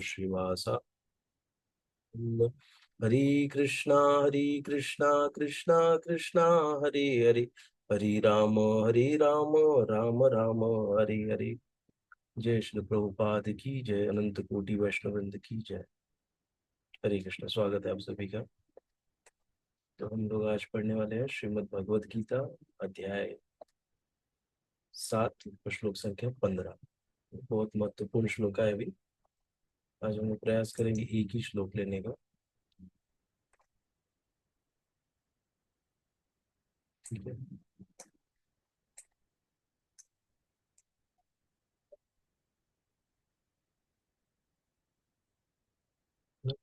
श्रीवासा। हरि कृष्णा कृष्णा कृष्णा हरि हरि, हरि राम राम राम हरि हरि। जय श्री प्रभुपाद की जय, अनंत कोटि वैष्णवृंद की जय। हरे कृष्ण। स्वागत है आप सभी का। तो हम लोग आज पढ़ने वाले हैं श्रीमद् भगवद गीता अध्याय 7 श्लोक संख्या 15। बहुत महत्वपूर्ण श्लोक है। अभी आज हम लोग प्रयास करेंगे एक ही श्लोक लेने का। ठीक है।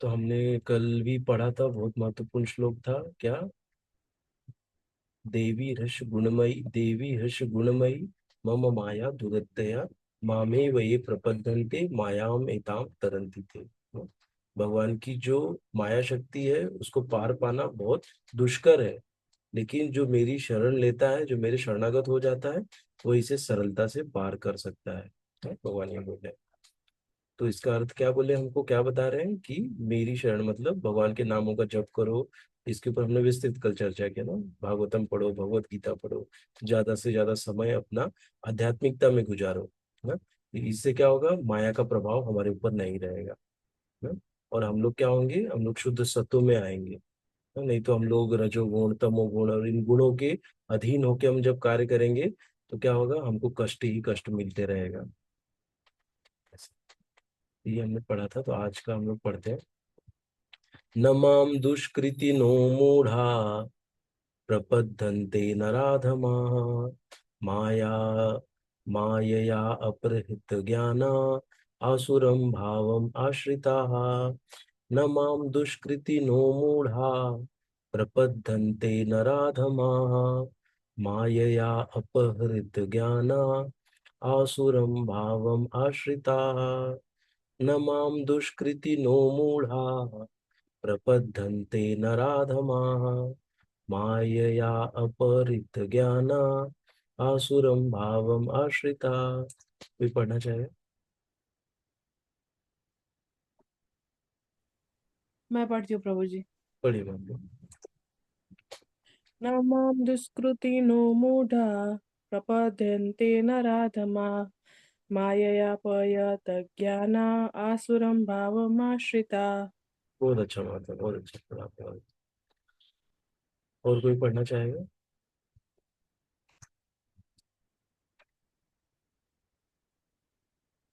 तो हमने कल भी पढ़ा था, बहुत महत्वपूर्ण श्लोक था। क्या? देवी हर्ष गुणमयी मम माया दुरत्यया मामे वये प्रपद्यन्ते मायाम एताम तरन्ति ते। भगवान की जो माया शक्ति है उसको पार पाना बहुत दुष्कर है, लेकिन जो मेरी शरण लेता है, जो मेरे शरणागत हो जाता है, वो इसे सरलता से पार कर सकता है। भगवान ये बोले। तो इसका अर्थ क्या बोले, हमको क्या बता रहे हैं कि मेरी शरण मतलब भगवान के नामों का जप करो। इसके ऊपर हमने विस्तृत कल चर्चा किया ना। भागवतम पढ़ो, भगवत गीता पढ़ो, ज्यादा से ज्यादा समय अपना आध्यात्मिकता में गुजारो ना। इससे क्या होगा, माया का प्रभाव हमारे ऊपर नहीं रहेगा ना। और हम लोग क्या होंगे, हम लोग शुद्ध सत्व में आएंगे ना। नहीं तो हम लोग रजोगुण तमोगुण और इन गुणों के अधीन होके हम जब कार्य करेंगे तो क्या होगा, हमको कष्ट ही कष्ट मिलते रहेगा। ये हमने पढ़ा था, तो आज का हम लोग पढ़ते हैं। न माम दुष्कृति नो मूढ़ा प्रपद्यन्ते नराधमाः माया मायया अपहृत ज्ञाना आसुरं भावम् आश्रिताः। न माम दुष्कृति नो मूढ़ा प्रपद्यन्ते नराधमाः मायया अपहृत ज्ञाना आसुरं भावम् आश्रिताः। न माम दुष्कृति नो मूढ़ा प्रपद्यन्ते नराधमाः मायया अपहृत ज्ञाना आसुरं भावम् आश्रिता। कोई पढ़ना चाहे? मैं पढ़ती हूँ प्रभु जी। पढ़िए बाबू। न मां दुष्कृतिनो मूढ़ा प्रपद्यन्ते नराधमा माययापयतज्ञाना आसुरं भावमाश्रिता। बहुत अच्छा बात है, बहुत अच्छा पढ़ा आपने। और कोई पढ़ना चाहेगा?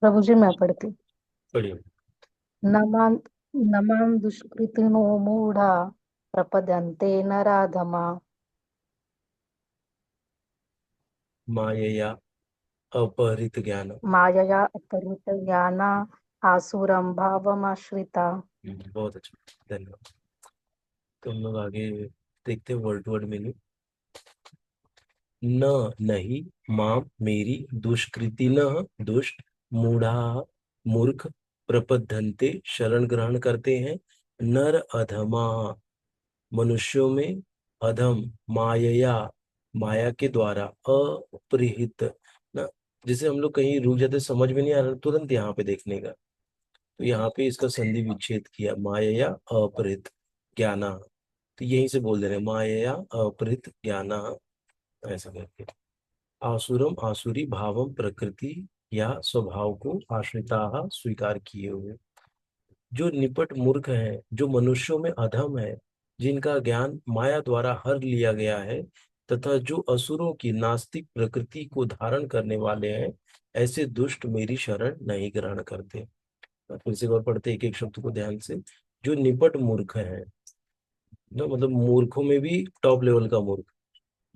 प्रभु जी मैं पढ़ती। पढ़िए। नमां नमां दुष्कृतिनो मूढ़ा प्रपद्यन्ते नराधमा मायया अपहृत ज्ञान। मायया अपहृतज्ञाना आसुरं भावमाश्रिता। बहुत अच्छा, धन्यवाद। तो हम लोग आगे देखते हैं वर्ड टू वर्ड मीनिंग। न नहीं, माम मेरी, दुष्कृति न दुष्ट, मूढ़ा मूर्ख, प्रपद्यन्ते शरण ग्रहण करते हैं, नर अधमा मनुष्यों में, अधम मायया माया के द्वारा, अपहृत ना। जैसे हम लोग कहीं रुक जाते, समझ में नहीं आ रहा तुरंत यहाँ पे देखने का, तो यहाँ पे इसका संधि विच्छेद किया, मायया अपहृत ज्ञाना। तो यहीं से बोल दे रहे हैं, मायया अपहृत ज्ञाना, ऐसा करके। आसुरम आसुरी भावम प्रकृति या स्वभाव को आश्रिता स्वीकार किए हुए। जो निपट मूर्ख है, जो मनुष्यों में अधम है, जिनका ज्ञान माया द्वारा हर लिया गया है, तथा जो असुरों की नास्तिक प्रकृति को धारण करने वाले हैं, ऐसे दुष्ट मेरी शरण नहीं ग्रहण करते। फिर से एक बार पढ़ते एक एक शब्द को ध्यान से। जो निपट मूर्ख है ना, मतलब मूर्खों में भी टॉप लेवल का मूर्ख।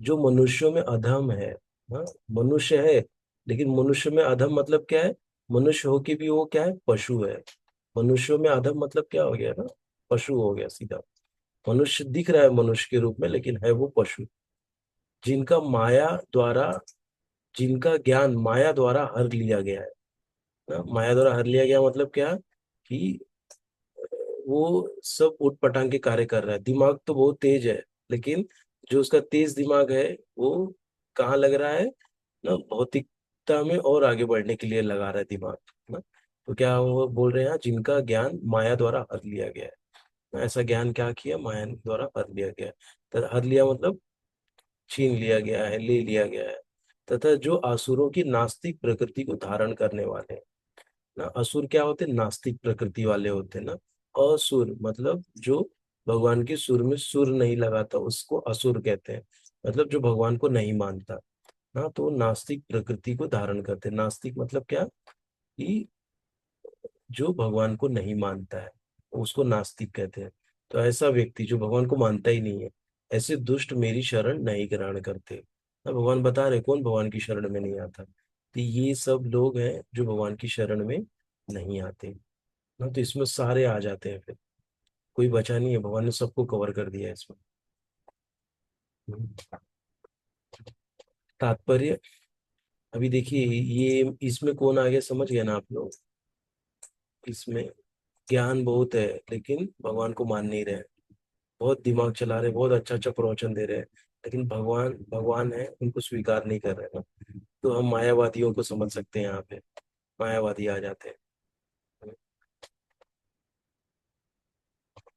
जो मनुष्यों में अधम है, हाँ, मनुष्य है लेकिन मनुष्य में अधम मतलब क्या है, मनुष्य होके भी वो क्या है, पशु है। मनुष्यों में अधम मतलब क्या हो गया ना, पशु हो गया सीधा। मनुष्य दिख रहा है मनुष्य के रूप में, लेकिन है वो पशु। जिनका माया द्वारा, जिनका ज्ञान माया द्वारा हर लिया गया है ना। माया द्वारा हर लिया गया मतलब क्या, कि वो सब उठ पटांग के कार्य कर रहा है। दिमाग तो बहुत तेज है, लेकिन जो उसका तेज दिमाग है वो कहाँ लग रहा है ना, भौतिकता में और आगे बढ़ने के लिए लगा रहा है दिमाग ना। तो क्या वो बोल रहे हैं, जिनका ज्ञान माया द्वारा हर लिया गया है। ऐसा ज्ञान क्या किया, माया द्वारा हर लिया गया है। तो हर लिया मतलब छीन लिया गया है, ले लिया गया है। तथा जो असुरों की नास्तिक प्रकृति को धारण करने वाले हैं ना। असुर क्या होते हैं, नास्तिक प्रकृति वाले होते हैं ना। असुर मतलब जो भगवान के सुर में सुर नहीं लगाता उसको असुर कहते हैं। मतलब जो भगवान को नहीं मानता ना, तो नास्तिक प्रकृति को धारण करते हैं। नास्तिक मतलब क्या, कि जो भगवान को नहीं मानता है उसको नास्तिक कहते हैं। तो ऐसा व्यक्ति जो भगवान को मानता ही नहीं है, ऐसे दुष्ट मेरी शरण नहीं ग्रहण करते ना। भगवान बता रहे कौन भगवान की शरण में नहीं आता, तो ये सब लोग हैं जो भगवान की शरण में नहीं आते ना। तो इसमें सारे आ जाते हैं फिर, कोई बचा नहीं है, भगवान ने सबको कवर कर दिया है इसमें। तात्पर्य, अभी देखिए ये इसमें कौन आ गया समझ गया ना आप लोग। इसमें ज्ञान बहुत है लेकिन भगवान को मान नहीं रहे, बहुत दिमाग चला रहे, बहुत अच्छा अच्छा प्रवचन दे रहे हैं, लेकिन भगवान भगवान है उनको स्वीकार नहीं कर रहे ना। तो हम मायावादियों को समझ सकते हैं यहाँ पे, मायावादी आ जाते हैं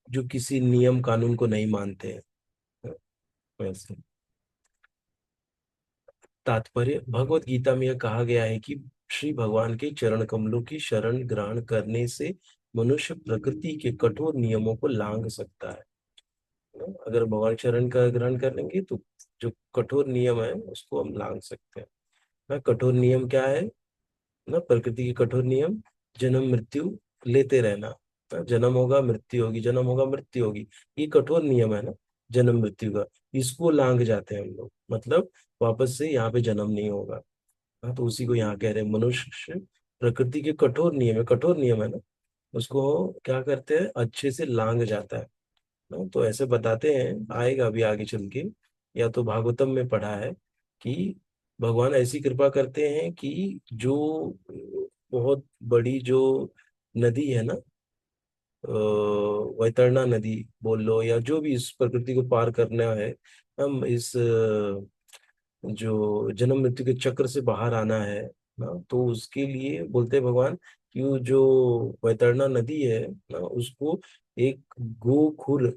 जो किसी नियम कानून को नहीं मानते हैं। वैसे तात्पर्य, भगवत गीता में यह कहा गया है कि श्री भगवान के चरण कमलों की शरण ग्रहण करने से मनुष्य प्रकृति के कठोर नियमों को लांघ सकता है। अगर भगवान शरण का ग्रहण कर लेंगे तो जो कठोर नियम है उसको हम लांघ सकते हैं ना। कठोर नियम क्या है ना, प्रकृति के कठोर नियम, जन्म मृत्यु लेते रहना ना। जन्म होगा मृत्यु होगी, जन्म होगा मृत्यु होगी, ये कठोर नियम है ना, जन्म मृत्यु का। इसको लांघ जाते हैं हम लोग, मतलब वापस से यहाँ पे जन्म नहीं होगा। हाँ, तो उसी को यहाँ कह रहे हैं मनुष्य प्रकृति के कठोर नियम है, कठोर नियम है ना, उसको क्या करते हैं, अच्छे से लांघ जाता है ना। तो ऐसे बताते हैं, आएगा अभी आगे चल के, या तो भागवतम में पढ़ा है कि भगवान ऐसी कृपा करते हैं कि जो बहुत बड़ी जो नदी है ना, वैतरणा नदी बोल लो, या जो भी इस प्रकृति को पार करना है, हम इस जो जन्म मृत्यु के चक्र से बाहर आना है ना, तो उसके लिए बोलते हैं भगवान कि वो जो वैतरणा नदी है ना, उसको एक गोखुर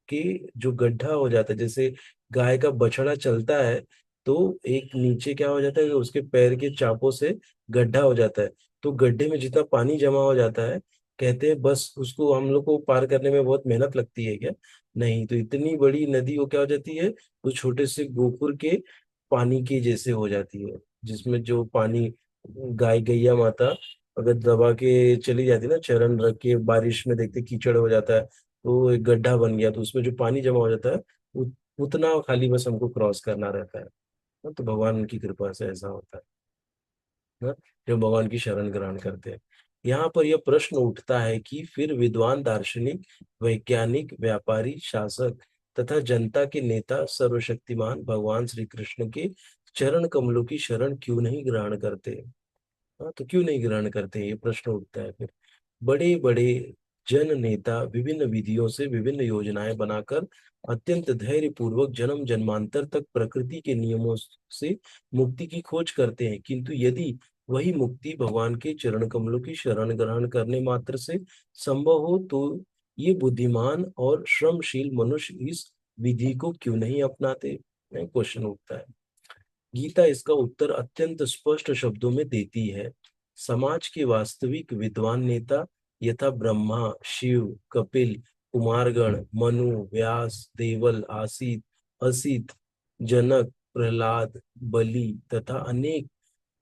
के जो गड्ढा हो जाता है, जैसे गाय का बछड़ा चलता है तो एक नीचे क्या हो जाता है कि उसके पैर के चापों से गड्ढा हो जाता है, तो गड्ढे में जितना पानी जमा हो जाता है, कहते हैं बस उसको हम लोग को पार करने में बहुत मेहनत लगती है क्या, नहीं, तो इतनी बड़ी नदी वो क्या हो जाती है, तो छोटे से गोखुर के पानी की जैसे हो जाती है, जिसमें जो पानी गाय गैया माता अगर दबा के चली जाती है ना, चरण रख के, बारिश में देखते कीचड़ हो जाता है, तो एक गड्ढा बन गया, तो उसमें जो पानी जमा हो जाता है उतना खाली बस हमको क्रॉस करना रहता है ना। तो भगवान की कृपा से ऐसा होता है ना, जो भगवान की शरण ग्रहण करते हैं। यहाँ पर यह प्रश्न उठता है कि फिर विद्वान, दार्शनिक, वैज्ञानिक, व्यापारी, शासक तथा जनता के नेता सर्वशक्तिमान भगवान श्री कृष्ण के चरण कमलों की शरण क्यों नहीं ग्रहण करते। हाँ, तो क्यों नहीं ग्रहण करते, ये प्रश्न उठता है फिर। बड़े बड़े जन नेता विभिन्न विधियों से विभिन्न योजनाएं बनाकर अत्यंत धैर्य पूर्वक जन्म जन्मांतर तक प्रकृति के नियमों से मुक्ति की खोज करते हैं, किंतु यदि वही मुक्ति भगवान के चरण कमलों की शरण ग्रहण करने मात्र से संभव हो, तो ये बुद्धिमान और श्रमशील मनुष्य इस विधि को क्यों नहीं अपनाते, क्वेश्चन उठता है। गीता इसका उत्तर अत्यंत स्पष्ट शब्दों में देती है। समाज के वास्तविक विद्वान नेता यथा ब्रह्मा, शिव, कपिल, कुमारगण, मनु, व्यास, देवल, आसित, असित, जनक, प्रहलाद, बलि तथा अनेक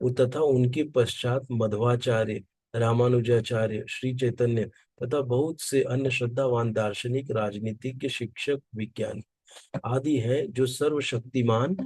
तथा उनके पश्चात मध्वाचार्य, रामानुजाचार्य, श्री चैतन्य तथा बहुत से अन्य श्रद्धावान दार्शनिक, राजनीतिज्ञ, शिक्षक, विज्ञानी आदि हैं, जो सर्वशक्तिमान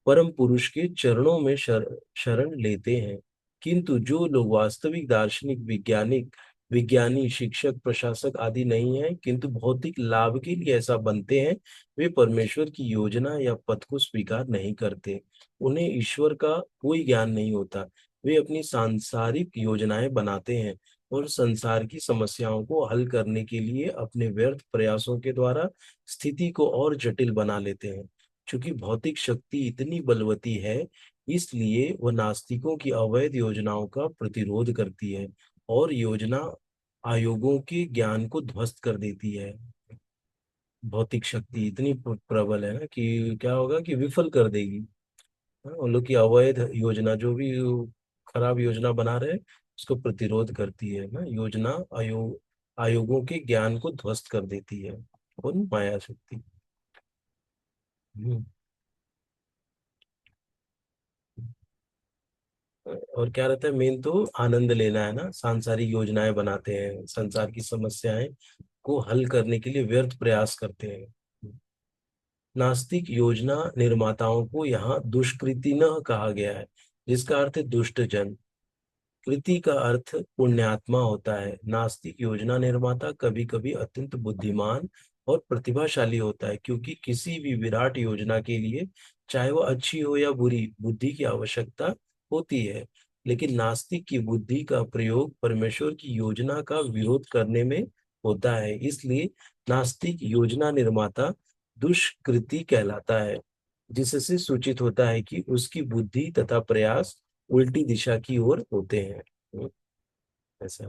परम पुरुष के चरणों में शरण लेते हैं। किंतु जो लोग वास्तविक दार्शनिक, वैज्ञानिक, विज्ञानी, शिक्षक, प्रशासक आदि नहीं हैं, किंतु भौतिक लाभ के लिए ऐसा बनते हैं, वे परमेश्वर की योजना या पथ को स्वीकार नहीं करते। उन्हें ईश्वर का कोई ज्ञान नहीं होता। वे अपनी सांसारिक योजनाएं बनाते हैं और संसार की समस्याओं को हल करने के लिए अपने व्यर्थ प्रयासों के द्वारा स्थिति को और जटिल बना लेते हैं। चूंकि भौतिक शक्ति इतनी बलवती है, इसलिए वह नास्तिकों की अवैध योजनाओं का प्रतिरोध करती है और योजना आयोगों के ज्ञान को ध्वस्त कर देती है। भौतिक शक्ति इतनी प्रबल है ना कि क्या होगा कि विफल कर देगी। हाँ, उन लोग की अवैध योजना जो भी खराब योजना बना रहे उसको प्रतिरोध करती है ना। योजना आयोगों के ज्ञान को ध्वस्त कर देती है। कौन? माया शक्ति। हम्म। और क्या रहता है मेन तो आनंद लेना है ना। सांसारिक योजनाएं बनाते हैं, संसार की समस्याएं को हल करने के लिए व्यर्थ प्रयास करते हैं। नास्तिक योजना निर्माताओं को यहाँ दुष्कृति न कहा गया है, जिसका अर्थ है दुष्ट जन। कृति का अर्थ पुण्यात्मा होता है। नास्तिक योजना निर्माता कभी कभी अत्यंत बुद्धिमान और प्रतिभाशाली होता है, क्योंकि किसी भी विराट योजना के लिए, चाहे वह अच्छी हो या बुरी, बुद्धि की आवश्यकता होती है। लेकिन नास्तिक की बुद्धि का प्रयोग परमेश्वर की योजना का विरोध करने में होता है। इसलिए नास्तिक योजना निर्माता दुष्कृति कहलाता है, जिससे सूचित होता है कि उसकी बुद्धि तथा प्रयास उल्टी दिशा की ओर होते हैं। हम्म, ऐसा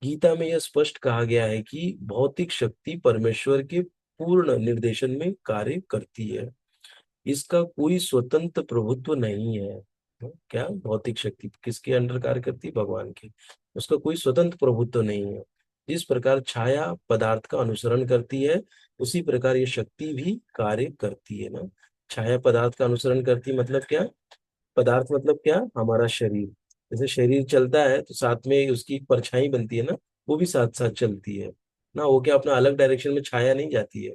गीता में यह स्पष्ट कहा गया है कि भौतिक शक्ति परमेश्वर के पूर्ण निर्देशन में कार्य करती है। इसका कोई स्वतंत्र प्रभुत्व नहीं है। क्या? भौतिक शक्ति किसके अंडर कार्य करती है? भगवान के। उसका कोई स्वतंत्र प्रभुत्व नहीं है। जिस प्रकार छाया पदार्थ का अनुसरण करती है, उसी प्रकार ये शक्ति भी कार्य करती है ना। छाया पदार्थ का अनुसरण करती है मतलब क्या? पदार्थ मतलब क्या? हमारा शरीर। जैसे शरीर चलता है तो साथ में उसकी एक परछाई बनती है ना, वो भी साथ साथ चलती है ना। वो क्या अपना अलग डायरेक्शन में छाया नहीं जाती है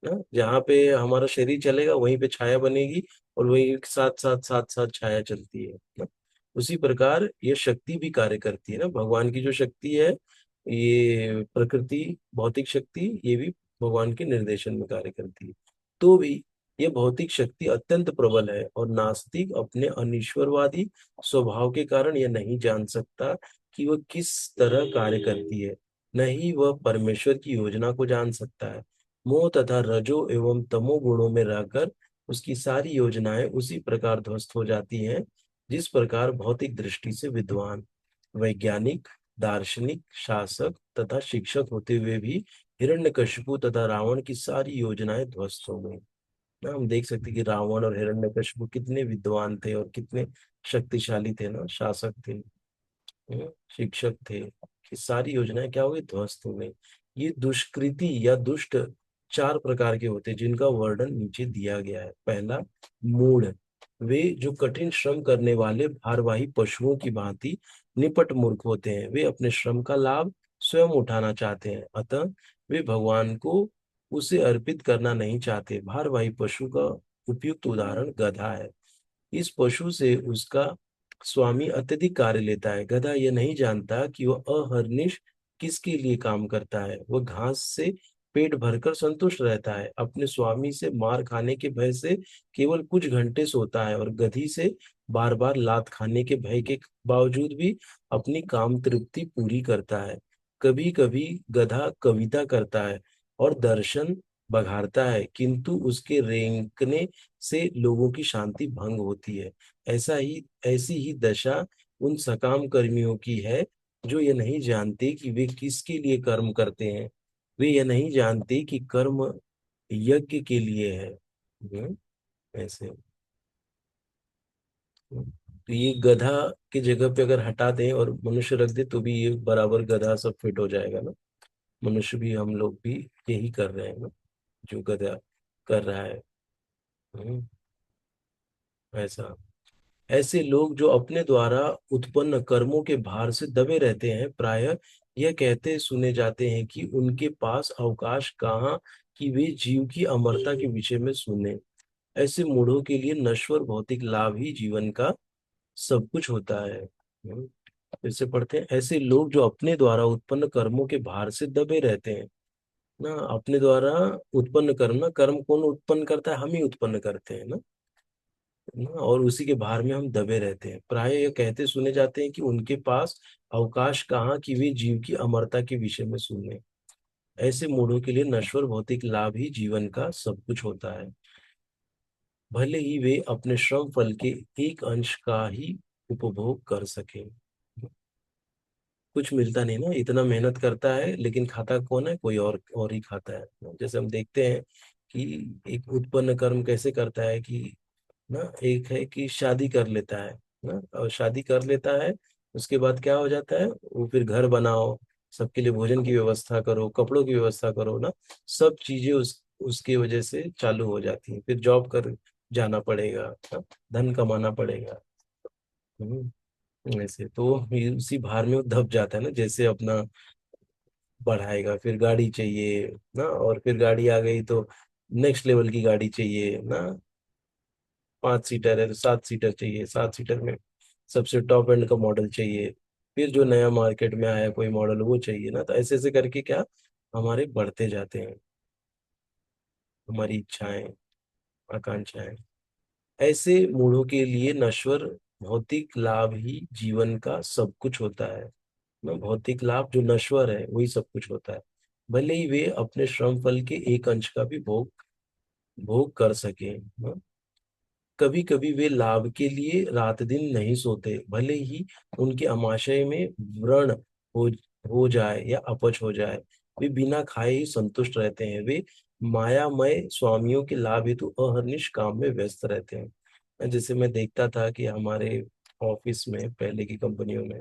ना। जहाँ पे हमारा शरीर चलेगा वहीं पे छाया बनेगी, और वही साथ साथ छाया चलती है ना। उसी प्रकार ये शक्ति भी कार्य करती है ना। भगवान की जो शक्ति है, ये प्रकृति भौतिक शक्ति, ये भी भगवान के निर्देशन में कार्य करती है। तो भी ये भौतिक शक्ति अत्यंत प्रबल है, और नास्तिक अपने अनिश्वरवादी स्वभाव के कारण यह नहीं जान सकता कि वह किस तरह कार्य करती है। न ही वह परमेश्वर की योजना को जान सकता है। मोह तथा रजो एवं तमो गुणों में रहकर उसकी सारी योजनाएं उसी प्रकार ध्वस्त हो जाती हैं, जिस प्रकार भौतिक दृष्टि से विद्वान, वैज्ञानिक, दार्शनिक, शासक तथा शिक्षक होते हुए भी हिरण्यकशिपु तथा रावण की सारी योजनाएं ध्वस्त हो गई ना। हम देख सकते हैं कि रावण और हिरण्यकशिपु कितने विद्वान थे और कितने शक्तिशाली थे ना, शासक थे, शिक्षक थे। कि सारी योजनाएं क्या हो गई? ध्वस्त हो गई। ये दुष्कृति या दुष्ट चार प्रकार के होते हैं, जिनका वर्णन नीचे दिया गया है। पहला, मूढ़। वे जो कठिन श्रम करने वाले भारवाही पशुओं की भांति निपट मूर्ख होते हैं। वे अपने श्रम का लाभ स्वयं उठाना चाहते हैं, अतः वे भगवान को उसे अर्पित करना नहीं चाहते। भारवाही पशु का उपयुक्त उदाहरण गधा है। इस पशु से उसका स्वामी अत्यधिक कार्य लेता है। गधा यह नहीं जानता कि वह अहर्निश किसके लिए काम करता है। वह घास से पेट भरकर संतुष्ट रहता है। अपने स्वामी से मार खाने के भय से केवल कुछ घंटे सोता है, और गधी से बार बार लात खाने के भय के बावजूद भी अपनी काम तृप्ति पूरी करता है। कभी कभी गधा कविता करता है और दर्शन बघाड़ता है, किंतु उसके रेंकने से लोगों की शांति भंग होती है। ऐसी ही दशा उन सकाम कर्मियों की है, जो ये नहीं जानते कि वे किसके लिए कर्म करते हैं। वे ये नहीं जानते कि कर्म यज्ञ के लिए है। ऐसे तो ये गधा की जगह पे अगर हटा दें और मनुष्य रख दे तो भी ये बराबर गधा सब फिट हो जाएगा ना। मनुष्य भी, हम लोग भी यही कर रहे हैं ना, जो गधा कर रहा है। हम्म, ऐसा ऐसे लोग जो अपने द्वारा उत्पन्न कर्मों के भार से दबे रहते हैं, प्रायः यह कहते सुने जाते हैं कि उनके पास अवकाश कहाँ कि वे जीव की अमरता के विषय में सुने। ऐसे मूढ़ों के लिए नश्वर भौतिक लाभ ही जीवन का सब कुछ होता है। फिर से पढ़ते हैं। ऐसे लोग जो अपने द्वारा उत्पन्न कर्मों के भार से दबे रहते हैं ना। अपने द्वारा उत्पन्न कर्म, ना कर्म कौन उत्पन्न करता है? हम ही उत्पन्न करते हैं ना। और उसी के भार में हम दबे रहते हैं। प्राय ये कहते सुने जाते हैं कि उनके पास अवकाश कहाँ कि वे जीव की अमरता के विषय में सुने। ऐसे मूढ़ों के लिए नश्वर भौतिक लाभ ही जीवन का सब कुछ होता है, भले ही वे अपने श्रम फल के एक अंश का ही उपभोग कर सके। कुछ मिलता नहीं ना, इतना मेहनत करता है लेकिन खाता कौन है, कोई और ही खाता है। जैसे हम देखते हैं कि एक उत्पन्न कर्म कैसे करता है कि ना, एक है कि शादी कर लेता है ना, और शादी कर लेता है, उसके बाद क्या हो जाता है, वो फिर घर बनाओ, सबके लिए भोजन की व्यवस्था करो, कपड़ों की व्यवस्था करो ना, सब चीजें उसकी वजह से चालू हो जाती हैं। फिर जॉब कर जाना पड़ेगा ना, धन कमाना पड़ेगा। ऐसे तो ये उसी भार में वो दब जाता है ना, जैसे अपना बढ़ाएगा, फिर गाड़ी चाहिए ना, और फिर गाड़ी आ गई तो नेक्स्ट लेवल की गाड़ी चाहिए ना, 5 सीटर है तो 7 सीटर चाहिए, 7 सीटर में सबसे टॉप एंड का मॉडल चाहिए, फिर जो नया मार्केट में आया कोई मॉडल वो चाहिए ना, तो ऐसे ऐसे करके क्या हमारे बढ़ते जाते हैं हमारी इच्छाएं, आकांक्षाएं। ऐसे मूढ़ों के लिए नश्वर भौतिक लाभ ही जीवन का सब कुछ होता है ना, भौतिक लाभ जो नश्वर है वही सब कुछ होता है, भले ही वे अपने श्रम फल के एक अंश का भी भोग भोग कर सके। कभी कभी वे लाभ के लिए रात दिन नहीं सोते, भले ही उनके आमाशय में व्रण हो हो जाए या अपच हो जाए, वे बिना खाए ही संतुष्ट रहते हैं। वे मायामय स्वामियों के लाभ हेतु अहर्निश काम में व्यस्त रहते हैं। जैसे मैं देखता था कि हमारे ऑफिस में पहले की कंपनियों में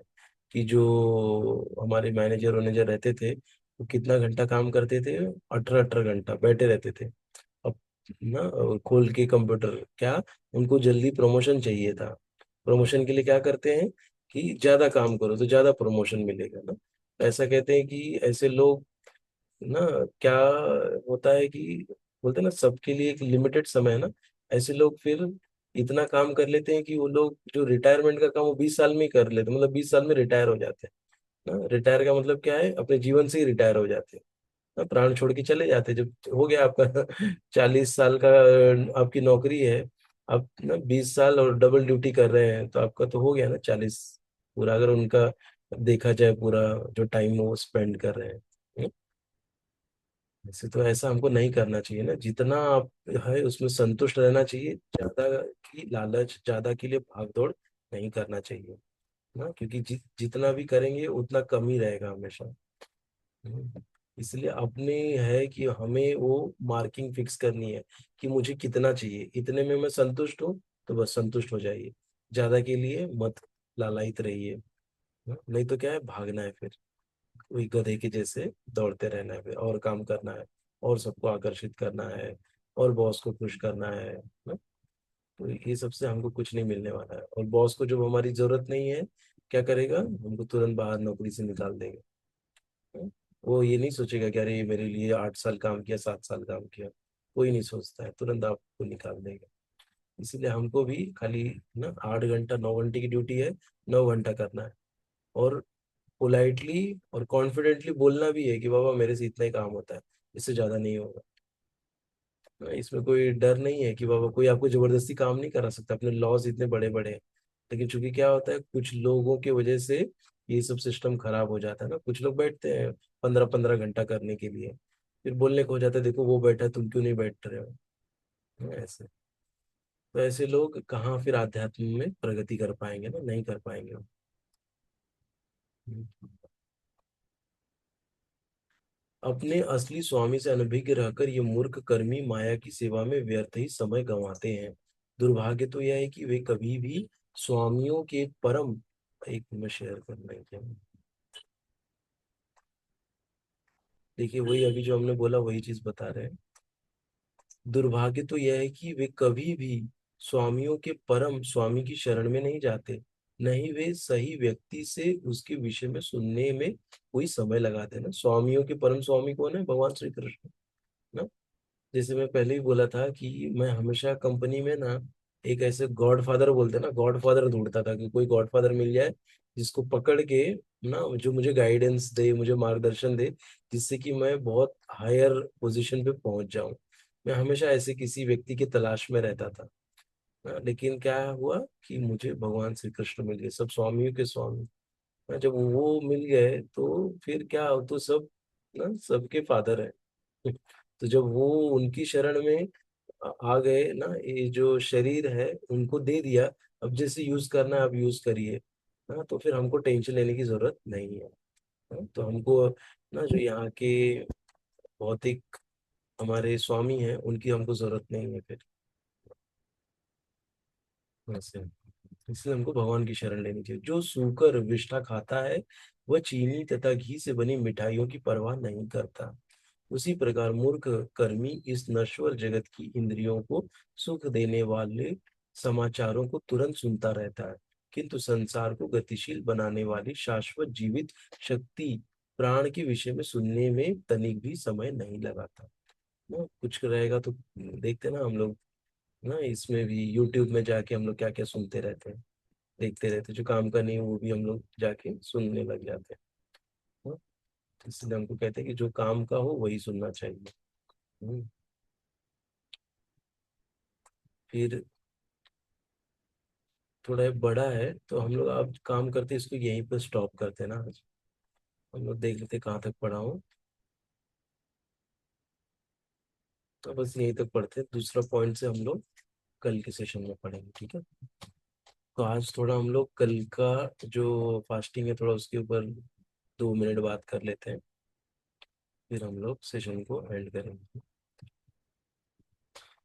कि जो हमारे मैनेजर वैनेजर रहते थे वो कितना घंटा काम करते थे, 18-18 घंटा बैठे रहते थे। अब ना खोल के कंप्यूटर क्या, उनको जल्दी प्रमोशन चाहिए था। प्रमोशन के लिए क्या करते हैं कि ज्यादा काम करो तो ज्यादा प्रमोशन मिलेगा ना, ऐसा कहते हैं कि ऐसे लोग ना, क्या होता है कि बोलते हैं ना सबके लिए एक लिमिटेड समय है ना, ऐसे लोग फिर इतना काम कर लेते हैं कि वो लोग जो रिटायरमेंट का काम वो 20 साल में ही कर लेते हैं, मतलब 20 साल में रिटायर हो जाते हैं ना। रिटायर का मतलब क्या है, अपने जीवन से ही रिटायर हो जाते हैं ना, प्राण छोड़ के चले जाते हैं। जब हो गया आपका 40 साल का आपकी नौकरी है, आप ना 20 साल और डबल ड्यूटी कर रहे हैं, तो आपका तो हो गया ना 40 पूरा, अगर उनका देखा जाए पूरा जो टाइम वो स्पेंड कर रहे हैं। वैसे तो ऐसा हमको नहीं करना चाहिए ना, जितना आप है उसमें संतुष्ट रहना चाहिए, ज्यादा की लालच, ज्यादा के लिए भाग दौड़ नहीं करना चाहिए ना, क्योंकि जितना भी करेंगे उतना कम ही रहेगा हमेशा। इसलिए अपने है कि हमें वो मार्किंग फिक्स करनी है कि मुझे कितना चाहिए, इतने में मैं संतुष्ट हूँ तो बस संतुष्ट हो जाइए, ज्यादा के लिए मत लालायित रहिए। नहीं तो क्या है, भागना है फिर वही गधे के जैसे दौड़ते रहना है, फिर और काम करना है, और सबको आकर्षित करना है, और बॉस को खुश करना है ना। तो ये सबसे हमको कुछ नहीं मिलने वाला है, और बॉस को जब हमारी जरूरत नहीं है क्या करेगा, हमको तुरंत बाहर नौकरी से निकाल देगा। हाँ? वो ये नहीं सोचेगा कि अरे ये मेरे लिए 8 साल काम किया, 7 साल काम किया, कोई नहीं सोचता है, तुरंत आपको निकाल देगा। इसीलिए हमको भी खाली ना 8 घंटा 9 घंटे की ड्यूटी है, 9 घंटा करना है, और पोलाइटली और कॉन्फिडेंटली बोलना भी है कि बाबा मेरे से इतना ही काम होता है, इससे ज्यादा नहीं होगा। इसमें कोई डर नहीं है कि बाबा कोई आपको जबरदस्ती काम नहीं करा सकता, अपने लॉज इतने बड़े बड़े हैं। लेकिन चूंकि क्या होता है, कुछ लोगों की वजह से ये सब सिस्टम खराब हो जाता है ना, कुछ लोग बैठते हैं 15-15 घंटा करने के लिए, फिर बोलने को हो जाता है देखो वो बैठा है, तुम क्यों नहीं बैठ रहे हो। ऐसे तो ऐसे लोग कहाँ फिर आध्यात्म में प्रगति कर पाएंगे ना, नहीं कर पाएंगे। अपने असली स्वामी से अनभिज्ञ रहकर ये मूर्ख कर्मी माया की सेवा में व्यर्थ ही समय गंवाते हैं। दुर्भाग्य तो यह है कि वे कभी भी स्वामियों के परम, एक में शेयर करना है क्या, देखिए वही अभी जो हमने बोला वही चीज बता रहे हैं। दुर्भाग्य तो यह है कि वे कभी भी स्वामियों के परम स्वामी की शरण में नहीं जाते, नहीं वे सही व्यक्ति से उसके विषय में सुनने में कोई समय लगाते ना। स्वामियों के परम स्वामी कौन है, भगवान श्री कृष्ण ना। जैसे मैं पहले ही बोला था कि मैं हमेशा कंपनी में ना एक ऐसे गॉड फादर बोलते हैं ना, गॉड फादर ढूंढता था कि कोई गॉड फादर मिल जाए जिसको पकड़ के ना, जो मुझे गाइडेंस दे, मुझे मार्गदर्शन दे, जिससे कि मैं बहुत हायर पोजीशन पे पहुंच जाऊं। मैं हमेशा ऐसे किसी व्यक्ति की तलाश में रहता था। लेकिन क्या हुआ कि मुझे भगवान श्री कृष्ण मिल गए, सब स्वामियों के स्वामी। जब वो मिल गए तो फिर क्या, तो सब ना सबके फादर है। तो जब वो उनकी शरण में आ गए ना, ये जो शरीर है उनको दे दिया, अब जैसे यूज करना है आप यूज करिए। हाँ, तो फिर हमको टेंशन लेने की जरूरत नहीं है। तो हमको ना जो यहाँ के भौतिक हमारे स्वामी हैं उनकी हमको जरूरत नहीं है फिर वैसे। इसलिए हमको भगवान की शरण लेनी चाहिए। जो सूकर विष्ठा खाता है वह चीनी तथा घी से बनी मिठाइयों की परवाह नहीं करता। उसी प्रकार मूर्ख कर्मी इस नश्वर जगत की इंद्रियों को सुख देने वाले समाचारों को तुरंत सुनता रहता है, किंतु संसार को गतिशील बनाने वाली शाश्वत जीवित शक्ति प्राण के विषय में सुनने में तनिक भी समय नहीं लगाता। ना कुछ रहेगा तो देखते ना हम लोग, ना इसमें भी यूट्यूब में जाके हम लोग क्या क्या सुनते रहते हैं, देखते रहते हैं। जो काम का नहीं है वो भी हम लोग जाके सुनने लग जाते हैं। हाँ, इसलिए हमको कहते हैं कि जो काम का हो वही सुनना चाहिए। हम्म, फिर थोड़ा बड़ा है तो हम लोग अब काम करते इसको यहीं पर स्टॉप करते हैं ना आज। हम लोग देख लेते कहाँ तक पढ़ा हूँ। तो बस यहीं तक पढ़ते हैं, दूसरा पॉइंट से हम लोग कल के सेशन में पढ़ेंगे, ठीक है। तो आज थोड़ा हम लोग कल का जो फास्टिंग है थोड़ा उसके ऊपर 2 मिनट बात कर लेते हैं, फिर हम लोग सेशन को एंड करेंगे।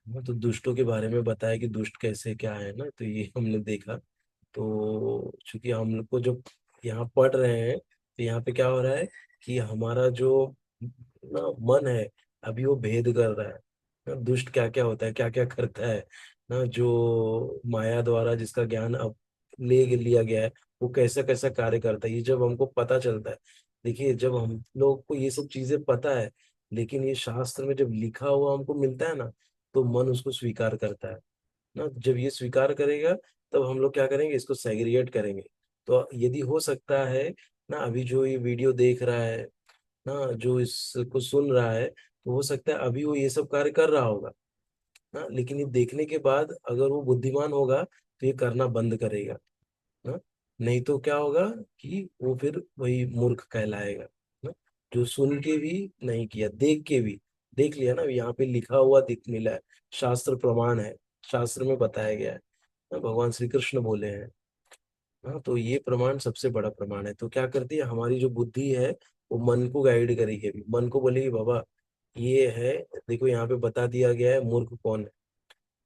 हाँ, तो दुष्टों के बारे में बताया कि दुष्ट कैसे क्या है ना, तो ये हमने देखा। तो चूंकि हम लोग को जब यहाँ पढ़ रहे हैं तो यहाँ पे क्या हो रहा है कि हमारा जो ना मन है अभी वो भेद कर रहा है ना, दुष्ट क्या क्या होता है क्या क्या करता है ना, जो माया द्वारा जिसका ज्ञान अब ले लिया गया है वो कैसा कैसा कार्य करता है, ये जब हमको पता चलता है। देखिए जब हम लोग को ये सब चीजें पता है, लेकिन ये शास्त्र में जब लिखा हुआ हमको मिलता है ना, तो मन उसको स्वीकार करता है ना। जब ये स्वीकार करेगा तब हम लोग क्या करेंगे, इसको सेग्रीगेट करेंगे। तो यदि हो सकता है ना, अभी जो ये वीडियो देख रहा है ना, जो इसको सुन रहा है, तो हो सकता है अभी वो ये सब कार्य कर रहा होगा ना, लेकिन ये देखने के बाद अगर वो बुद्धिमान होगा तो ये करना बंद करेगा ना। नहीं तो क्या होगा कि वो फिर वही मूर्ख कहलाएगा ना, जो सुन के भी नहीं किया, देख के भी देख लिया ना, यहाँ पे लिखा हुआ दिख मिला है, शास्त्र प्रमाण है, शास्त्र में बताया गया है ना, भगवान श्री कृष्ण बोले हैं। हाँ, तो ये प्रमाण सबसे बड़ा प्रमाण है। तो क्या करती है हमारी जो बुद्धि है वो मन को गाइड करेगी, अभी मन को बोलेगी बाबा ये है, देखो यहाँ पे बता दिया गया है मूर्ख कौन है,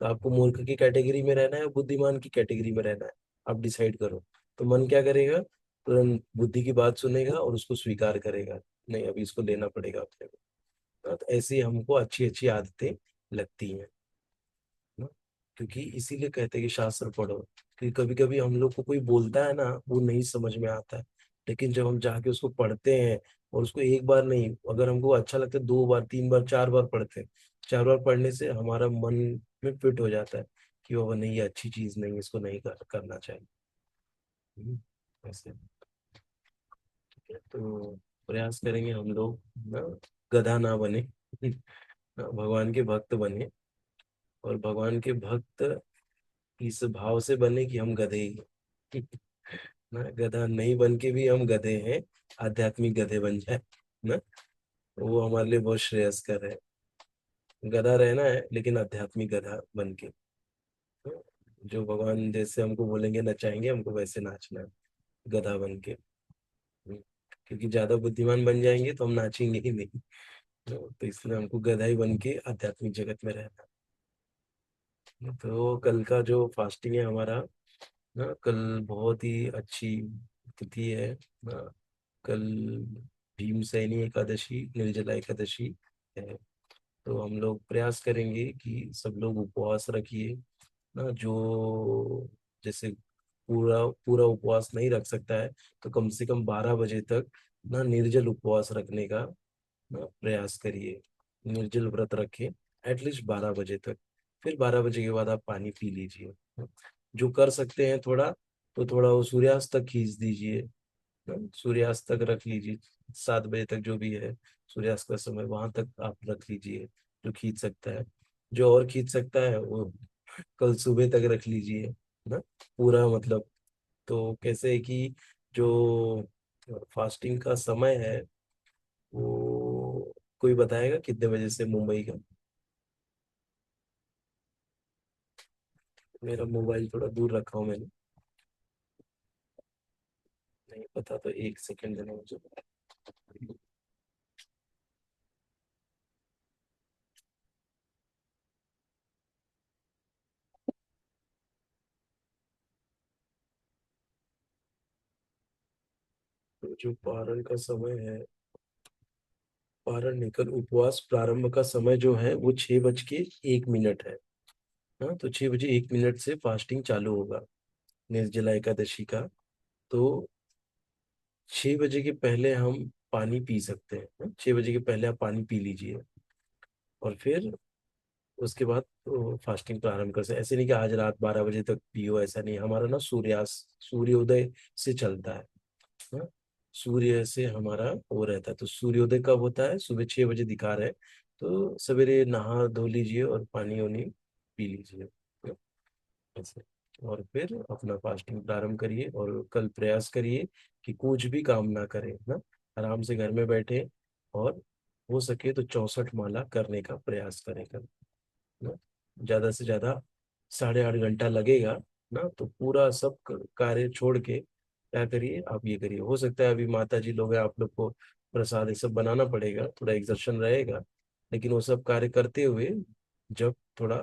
तो आपको मूर्ख की कैटेगरी में रहना है बुद्धिमान की कैटेगरी में रहना है, आप डिसाइड करो। तो मन क्या करेगा, तुरंत बुद्धि की बात सुनेगा और उसको स्वीकार करेगा, नहीं अभी इसको लेना पड़ेगा अपने को। हाँ, तो ऐसी हमको अच्छी अच्छी आदतें लगती हैं ना। क्योंकि इसीलिए कहते हैं कि शास्त्र पढ़ो, कि कभी कभी हम लोग को कोई बोलता है ना वो नहीं समझ में आता है, लेकिन जब हम जाके उसको पढ़ते हैं और उसको एक बार नहीं, अगर हमको अच्छा लगता है 2 बार 3 बार 4 बार पढ़ते हैं, 4 बार पढ़ने से हमारा मन में फिट हो जाता है कि वो नहीं ये अच्छी चीज नहीं, इसको नहीं करना चाहिए। ऐसे ठीक है, तो प्रयास करेंगे हम लोग ना गधा ना बने ना, भगवान के भक्त बने, और भगवान के भक्त इस भाव से बने कि हम गधे ही ना, गधा नहीं बन के भी हम गधे हैं, आध्यात्मिक गधे बन जाए ना, वो हमारे लिए बहुत श्रेयस्कर है। गधा रहना है लेकिन आध्यात्मिक गधा बन के ना, जो भगवान जैसे हमको बोलेंगे नचाएंगे हमको वैसे नाचना है, गधा बन के। क्योंकि ज्यादा बुद्धिमान बन जाएंगे तो हम नाचेंगे ही नहीं, तो इसलिए हमको गधा ही बन के आध्यात्मिक जगत में रहना है। तो कल का जो फास्टिंग है हमारा ना, कल बहुत ही अच्छी तिथि है ना, कल भीमसेनी एकादशी निर्जला एकादशी है। तो हम लोग प्रयास करेंगे कि सब लोग उपवास रखिए ना, जो जैसे पूरा पूरा उपवास नहीं रख सकता है तो कम से कम 12 बजे तक ना निर्जल उपवास रखने का ना प्रयास करिए। निर्जल व्रत रखें एटलीस्ट 12 बजे तक, फिर 12 बजे के बाद आप पानी पी लीजिए। जो कर सकते हैं थोड़ा, तो थोड़ा वो सूर्यास्त तक खींच दीजिए ना, सूर्यास्त तक रख लीजिए, 7 बजे तक जो भी है सूर्यास्त का समय वहां तक आप रख लीजिए जो खींच सकता है। जो और खींच सकता है वो कल सुबह तक रख लीजिए ना, पूरा मतलब। तो कैसे है कि जो फास्टिंग का समय है वो कोई बताएगा कितने बजे से मुंबई का। मेरा मोबाइल थोड़ा दूर रखा हूँ मैंने, नहीं पता तो 1 सेकंड देना मुझे। जो पारण का समय है, पारण निकल उपवास प्रारंभ का समय जो है वो 6:01 है। हाँ, तो 6:01 से फास्टिंग चालू होगा निर्जला एकादशी का। तो 6 बजे के पहले हम पानी पी सकते हैं। हाँ, 6 बजे के पहले आप पानी पी लीजिए और फिर उसके बाद तो फास्टिंग प्रारंभ कर सकते। ऐसे नहीं कि आज रात 12 बजे तक पियो, ऐसा नहीं। हमारा ना सूर्योदय से चलता है। हाँ, सूर्य से हमारा वो रहता है। तो सूर्योदय कब होता है? सुबह 6 बजे दिखा रहे हैं। तो सवेरे नहा धो लीजिए और पानी वानी पी लीजिए। हाँ, ऐसे। और फिर अपना फास्टिंग प्रारंभ करिए और कल प्रयास करिए कि कुछ भी काम ना करें ना, आराम से घर में बैठे और हो सके तो 64 माला करने का प्रयास करें कल ना। ज्यादा से ज्यादा 8.5 घंटा लगेगा ना। तो पूरा सब कार्य छोड़ के क्या करिए, आप ये करिए। हो सकता है अभी माता जी लोग हैं, आप लोग को प्रसाद ये सब बनाना पड़ेगा, थोड़ा एक्सर्शन रहेगा, लेकिन वो सब कार्य करते हुए जब थोड़ा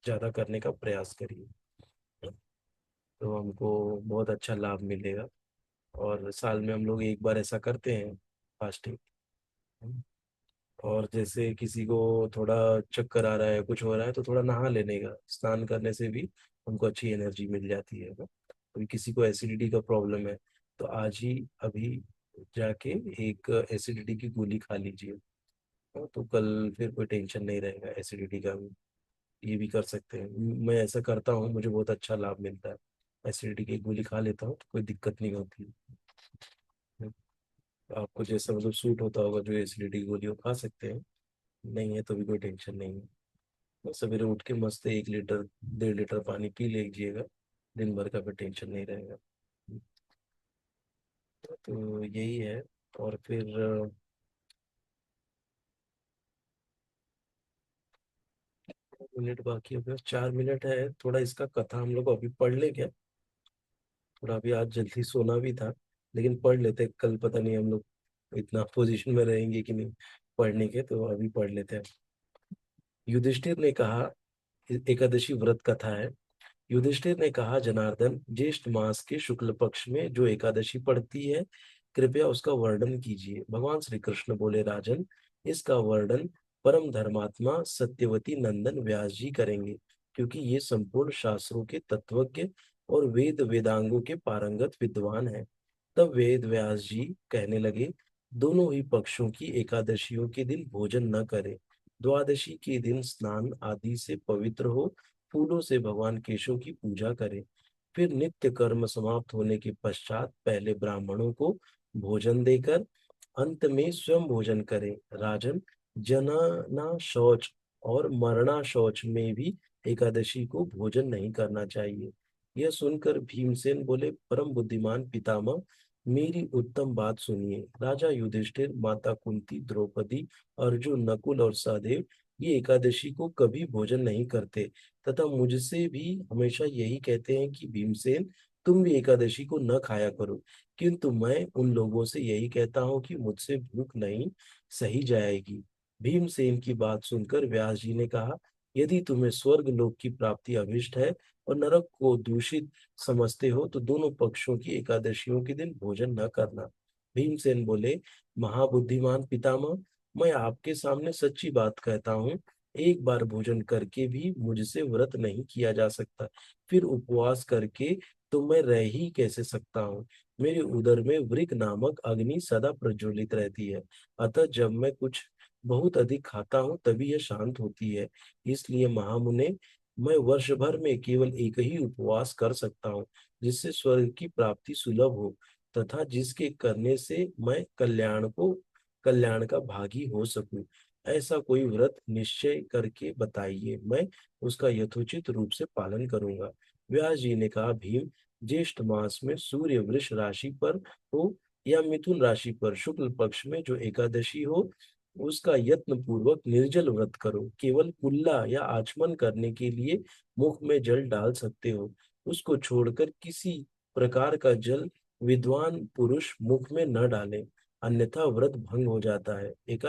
ज्यादा करने का प्रयास करिए तो हमको बहुत अच्छा लाभ मिलेगा। और साल में हम लोग एक बार ऐसा करते हैं फास्टिंग। और जैसे किसी को थोड़ा चक्कर आ रहा है, कुछ हो रहा है, तो थोड़ा नहा लेने का, स्नान करने से भी हमको अच्छी एनर्जी मिल जाती है ना। अभी किसी को एसिडिटी का प्रॉब्लम है तो आज ही अभी जाके एक एसिडिटी की गोली खा लीजिए। हाँ, तो कल फिर कोई टेंशन नहीं रहेगा एसिडिटी का भी। ये भी कर सकते हैं। मैं ऐसा करता हूँ, मुझे बहुत अच्छा लाभ मिलता है। एसिडिटी की एक गोली खा लेता हूँ तो कोई दिक्कत नहीं होती है। आपको जैसा मतलब सूट होता होगा जो एसिडिटी की गोली वो खा सकते हैं, नहीं है तो भी कोई टेंशन नहीं है। बस सवेरे उठ के मस्त 1 लीटर 1.5 लीटर पानी पी लीजिएगा, दिन भर का फिर टेंशन नहीं रहेगा। तो यही है। और फिर 2 मिनट बाकी है, बस 4 मिनट है। थोड़ा इसका कथा हम लोग अभी पढ़ ले क्या? थोड़ा अभी आज जल्दी सोना भी था, लेकिन पढ़ लेते हैं। कल पता नहीं हम लोग इतना पोजीशन में रहेंगे कि नहीं पढ़ने के, तो अभी पढ़ लेते हैं। युधिष्ठिर ने कहा, एकादशी व्रत कथा है। युधिष्ठिर ने कहा, जनार्दन, ज्येष्ठ मास के शुक्ल पक्ष में जो एकादशी पड़ती है, कृपया उसका वर्णन कीजिए। भगवान श्री कृष्ण बोले, राजन, इसका वर्णन परम धर्मात्मा सत्यवती नंदन व्यास जी करेंगे, क्योंकि ये संपूर्ण शास्त्रों के तत्वज्ञ और वेद वेदांगों के पारंगत विद्वान हैं। तब वेद व्यास जी कहने लगे, दोनों ही पक्षों की एकादशियों के दिन भोजन न करें। द्वादशी के दिन स्नान आदि से पवित्र हो फूलों से भगवान केशव की पूजा करें। फिर नित्य कर्म समाप्त होने के पश्चात पहले ब्राह्मणों को भोजन देकर अंत में स्वयं भोजन करें। राजन, जनना शौच और मरना शौच में भी एकादशी को भोजन नहीं करना चाहिए। यह सुनकर भीमसेन बोले, परम बुद्धिमान पितामह, मेरी उत्तम बात सुनिए। राजा युधिष्ठिर, माता कुंती, द्रौपदी, अर्जुन, नकुल और सहदेव ये एकादशी को कभी भोजन नहीं करते तथा मुझसे भी हमेशा यही कहते हैं कि भीमसेन, तुम भी एकादशी को न खाया करो। किंतु मैं उन लोगों से यही कहता हूँ कि मुझसे भूख नहीं सही जाएगी। भीमसेन की बात सुनकर व्यास जी ने कहा, यदि तुम्हें स्वर्ग लोक की प्राप्ति अभिष्ट है और नरक को दूषित समझते हो तो दोनों पक्षों की एकादशियों के दिन भोजन न करना। भीमसेन बोले, महाबुद्धिमान पितामह, मैं आपके सामने सच्ची बात कहता हूँ, एक बार भोजन करके भी मुझसे व्रत नहीं किया जा सकता, फिर उपवास करके तो मैं रह ही कैसे सकता हूँ। मेरे उदर में वृक नामक अग्नि सदा प्रज्वलित रहती है, अतः जब मैं कुछ बहुत अधिक खाता हूँ तभी यह शांत होती है। इसलिए महामुने, मैं वर्ष भर में केवल एक ही उपवास कर सकता हूँ, जिससे स्वर्ग की प्राप्ति सुलभ हो तथा जिसके करने से मैं कल्याण का भागी हो सकूं। ऐसा कोई व्रत निश्चय करके बताइए, मैं उसका यथोचित रूप से पालन करूंगा। व्यास जी ने कहा, भीम, ज्येष्ठ मास में सूर्य वृष राशि पर हो या मिथुन राशि पर शुक्ल पक्ष में जो एकादशी हो, उसका यत्न पूर्वक निर्जल व्रत करो। केवल कुल्ला या आचमन करने के लिए मुख में जल डाल सकते हो। उसको छोड़कर किसी प्रकार का जल विद्वान पुरुष मुख में न डाले, अन्यथा व्रत भंग हो जाता है। एकादशी